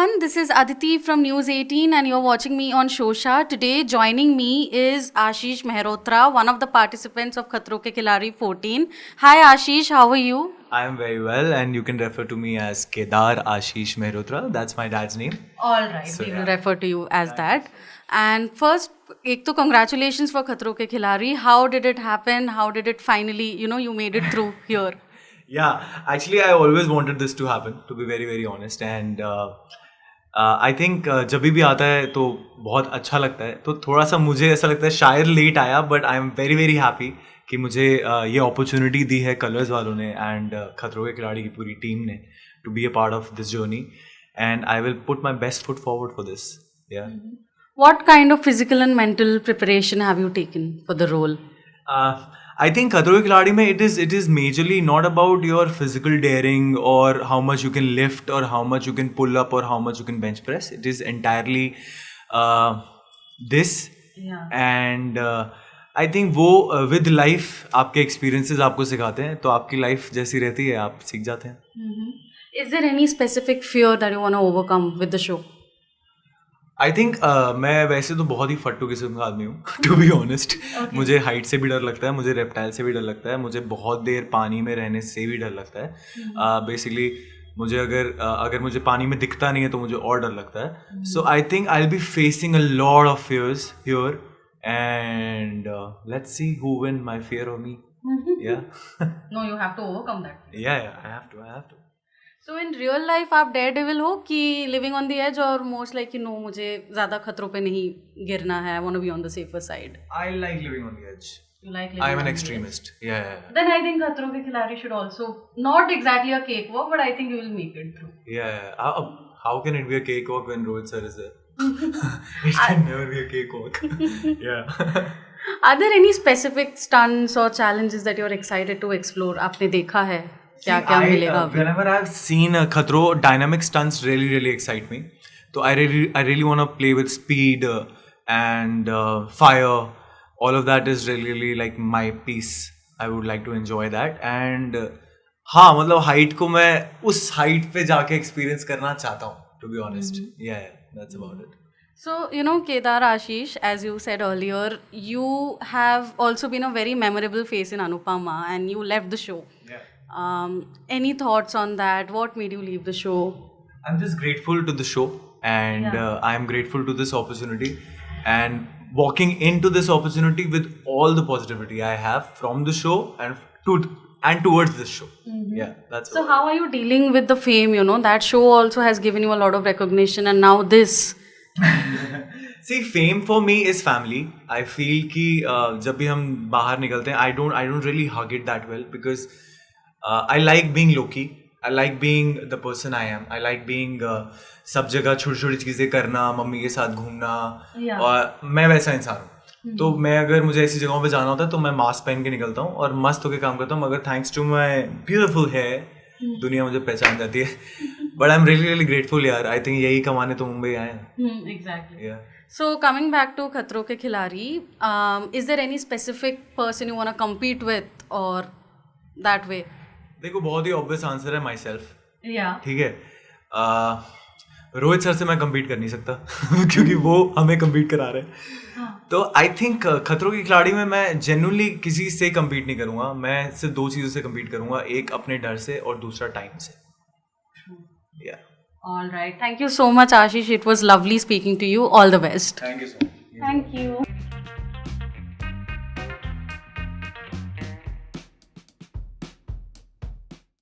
everyone, this is Aditi from News 18 and you're watching me on Shosha. Today joining me is Ashish Mehrotra, one of the participants of Khatron Ke Khiladi 14. Hi Ashish, how are you? I am very well, and you can refer to me as Kedar Ashish Mehrotra. That's my dad's name. Alright, we will refer to you as that. And first, ek to congratulations for Khatron Ke Khiladi. How did it happen? How did it finally, you made it through here? Yeah, actually, I always wanted this to happen, to be very, very honest. And I think जब भी आता है तो बहुत अच्छा लगता है. तो थोड़ा सा मुझे ऐसा लगता है शायद लेट आया, but I am very very happy कि मुझे ये अपॉर्चुनिटी दी है कलर्स वालों ने एंड खतरों के खिलाड़ी की पूरी टीम ने to be a part of this journey. And I will put my best foot forward for this. Yeah. What kind of physical and mental preparation have you taken for the role? I think Khatron Ke Khiladi mein it is majorly not about your physical daring or how much you can lift or how much you can pull up or how much you can bench press. It is entirely this. Yeah. And I think वो with life आपके experiences आपको सिखाते हैं, तो आपकी life जैसी रहती है आप सीख जाते हैं. Is there any specific fear that you want to overcome with the show? I think मैं वैसे तो बहुत ही फट्टू किस्म का आदमी हूँ टू बी ऑनेस्ट. मुझे हाइट से भी डर लगता है, मुझे रेप्टाइल से भी डर लगता है, मुझे बहुत देर पानी में रहने से भी डर लगता है. बेसिकली मुझे अगर मुझे पानी में दिखता नहीं है तो मुझे और डर लगता है. So I think I will be facing a lot of fears here and let's see who win my fear or me. या. No, you have to overcome that. Yeah I have to. So in real life आप daredevil हो कि living on the edge और most like मुझे ज़्यादा खतरों पे नहीं गिरना है. I want to be on the safer side. I like living on the edge. You like living I am on an the extremist. edge. Yeah. Then I think Khatron Ke Khiladi should also not exactly a cakewalk, but I think you will make it through. Yeah. How can it be a cakewalk when Rohit sir is there? It can never be a cakewalk. Yeah. Are there any specific stunts or challenges that you're excited to explore? आपने देखा है क्या क्या मिलेगा अभी? Whenever I've seen Khatron, dynamic stunts really excite me. So I really want to play with speed and fire. All of that is really like my piece. I would like to enjoy that. And हाँ मतलब height को मैं उस height पे जाके experience करना चाहता हूँ. To be honest, yeah, that's about it. So, Kedar Ashish, as you said earlier, you have also been a very memorable face in Anupama and you left the show. Yeah. Any thoughts on that? What made you leave the show? I'm just grateful to the show and I'm grateful to this opportunity and walking into this opportunity with all the positivity I have from the show and towards this show. Yeah, that's so. How are you dealing with the fame? That show also has given you a lot of recognition and now this. See, fame for me is family. I feel कि जब भी हम बाहर निकलते हैं, I don't really hug it that well because I like being low-key. I like being the person I am. I like being सब जगह छोटी-छोटी चीज़ें करना, मम्मी के साथ घूमना. और मैं वैसा इंसान हूँ. तो मैं अगर मुझे ऐसी जगहों पे जाना होता है तो मैं मास्क पहन के निकलता हूँ और मस्त होकर काम करता हूँ. मगर thanks to my beautiful hair दुनिया मुझे पहचान जाती है. But I am really grateful यार. आई थिंक यही कमाने तो मुंबई आए हैं. Exactly. So coming back to Khatron Ke Khiladi, is there any specific person you want to compete with or that way? देखो बहुत ही ऑब्वियस आंसर है माई सेल्फ. ठीक है. रोहित सर से मैं कम्पीट कर नहीं सकता क्योंकि वो हमें कम्पीट करा रहे हैं. तो आई थिंक खतरों की खिलाड़ी में मैं जेन्युइनली किसी से कम्पीट नहीं करूंगा. मैं सिर्फ दो चीज़ों से कम्पीट करूंगा, एक अपने डर से और दूसरा टाइम से. Yeah. All right. Thank you so much, Ashish. It was lovely speaking to you. All the best. Thank you so much. Thank you.